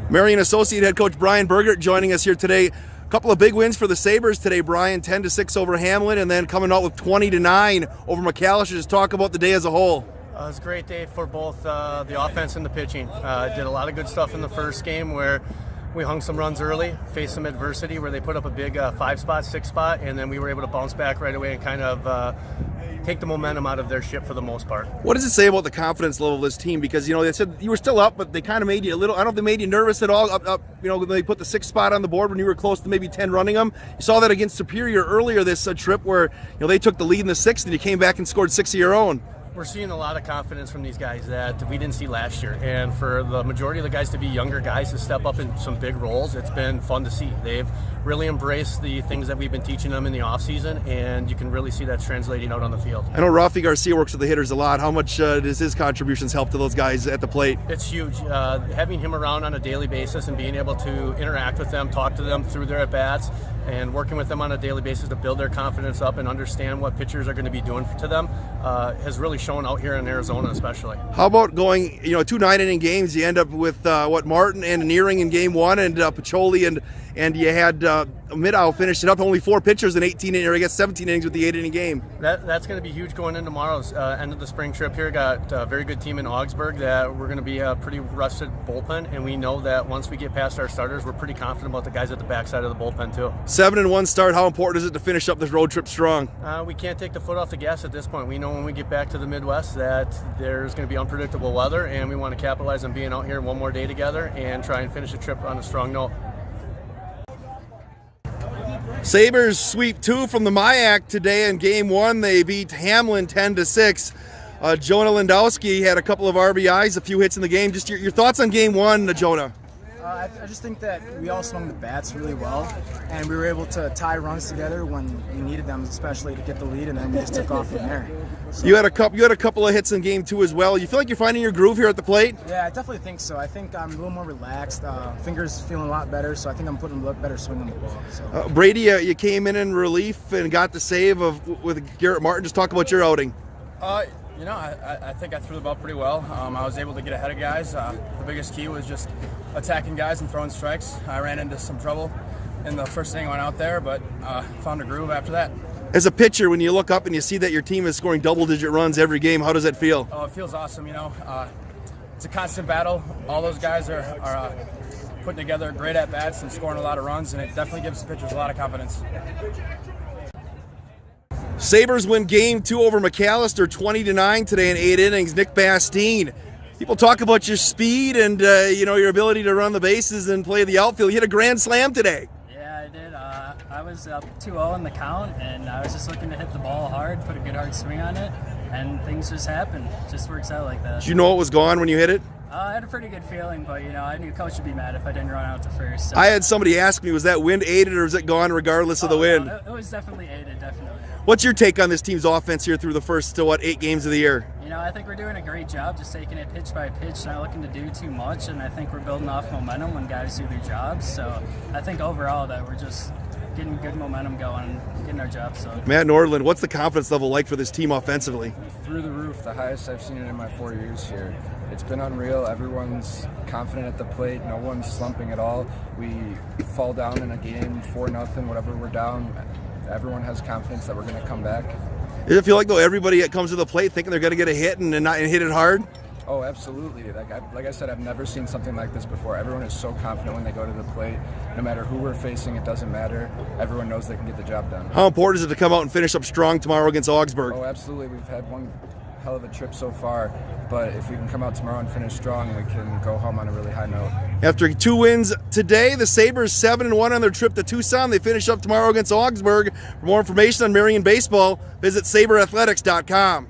Marian Associate Head Coach Bryan Burgert joining us here today. A couple of big wins for the Sabres today, Brian. 10-6 over Hamline, and then coming out with 20-9 over Macalester. Just talk about the day as a whole. It was a great day for both the offense and the pitching. Did a lot of good stuff in the first game where we hung some runs early, faced some adversity where they put up a big 5-spot, 6-spot, and then we were able to bounce back right away and kind of take the momentum out of their ship for the most part. What does it say about the confidence level of this team? Because, you know, they said you were still up, but they kind of made you a little, I don't know if they made you nervous at all. You know, they put the 6th spot on the board when you were close to maybe 10 running them. You saw that against Superior earlier this trip where, you know, they took the lead in the 6th and you came back and scored 6 of your own. We're seeing a lot of confidence from these guys that we didn't see last year. And for the majority of the guys to be younger guys to step up in some big roles, it's been fun to see. They've really embraced the things that we've been teaching them in the offseason, and you can really see that's translating out on the field. I know Rafi Garcia works with the hitters a lot. How much does his contributions help to those guys at the plate? It's huge. Having him around on a daily basis and being able to interact with them, talk to them through their at-bats, and working with them on a daily basis to build their confidence up and understand what pitchers are going to be doing to them has really shown out here in Arizona especially. How about going, you know, 2 9-inning games? You end up with Martin and Nehring in game 1 and Pacholi and you had Middow finish it up, only 4 pitchers in 18 innings, or I guess 17 innings with the 8-inning game. That's going to be huge going into tomorrow's end of the spring trip here. Got a very good team in Augsburg that we're going to be a pretty rusted bullpen, and we know that once we get past our starters, we're pretty confident about the guys at the backside of the bullpen too. 7-1 start, how important is it to finish up this road trip strong? We can't take the foot off the gas at this point. We know when we get back to the Midwest that there's going to be unpredictable weather, and we want to capitalize on being out here one more day together and try and finish the trip on a strong note. Sabres sweep 2 from the MIAC today in game 1. They beat Hamline 10-6. Jonah Landowski had a couple of RBIs, a few hits in the game. Just your thoughts on game 1, Jonah? I just think that we all swung the bats really well, and we were able to tie runs together when we needed them, especially to get the lead, and then we just took off from there. So, you had a couple of hits in game 2 as well. You feel like you're finding your groove here at the plate? Yeah, I definitely think so. I think I'm a little more relaxed. Fingers feeling a lot better, so I think I'm putting a better swing on the ball. So. Brady, you came in relief and got the save with Garrett Martin. Just talk about your outing. You know, I think I threw the ball pretty well. I was able to get ahead of guys. The biggest key was just attacking guys and throwing strikes. I ran into some trouble in the first inning I went out there, but found a groove after that. As a pitcher, when you look up and you see that your team is scoring double-digit runs every game, how does that feel? Oh, it feels awesome, you know. It's a constant battle. All those guys are putting together great at-bats and scoring a lot of runs, and it definitely gives the pitchers a lot of confidence. Sabres win game 2 over Macalester 20-9 today in 8 innings. Nick Bastien. People talk about your speed and you know, your ability to run the bases and play the outfield. You hit a grand slam today. Yeah, I did. I was up 2-0 in the count, and I was just looking to hit the ball hard, put a good hard swing on it, and things just happen. It just works out like that. Did you know it was gone when you hit it? I had a pretty good feeling, but, you know, I knew Coach would be mad if I didn't run out to first. So. I had somebody ask me, was that wind aided or was it gone regardless of the wind? No, it was definitely aided, definitely. What's your take on this team's offense here through the first, 8 games of the year? You know, I think we're doing a great job just taking it pitch by pitch, not looking to do too much, and I think we're building off momentum when guys do their jobs. So I think overall that we're just getting good momentum going, getting our jobs done. Matt Nordlund, what's the confidence level like for this team offensively? Through the roof, the highest I've seen it in my 4 years here. It's been unreal. Everyone's confident at the plate. No one's slumping at all. We fall down in a game 4-0, whatever we're down. Everyone has confidence that we're going to come back. Does it feel like, though, everybody that comes to the plate thinking they're going to get a hit and hit it hard? Oh, absolutely. Like I said, I've never seen something like this before. Everyone is so confident when they go to the plate. No matter who we're facing, it doesn't matter. Everyone knows they can get the job done. How important is it to come out and finish up strong tomorrow against Augsburg? Oh, absolutely. We've had one hell of a trip so far, but if we can come out tomorrow and finish strong, we can go home on a really high note. After 2 wins today, the Sabres 7-1 on their trip to Tucson. They finish up tomorrow against Augsburg. For more information on Marian baseball, visit SaberAthletics.com.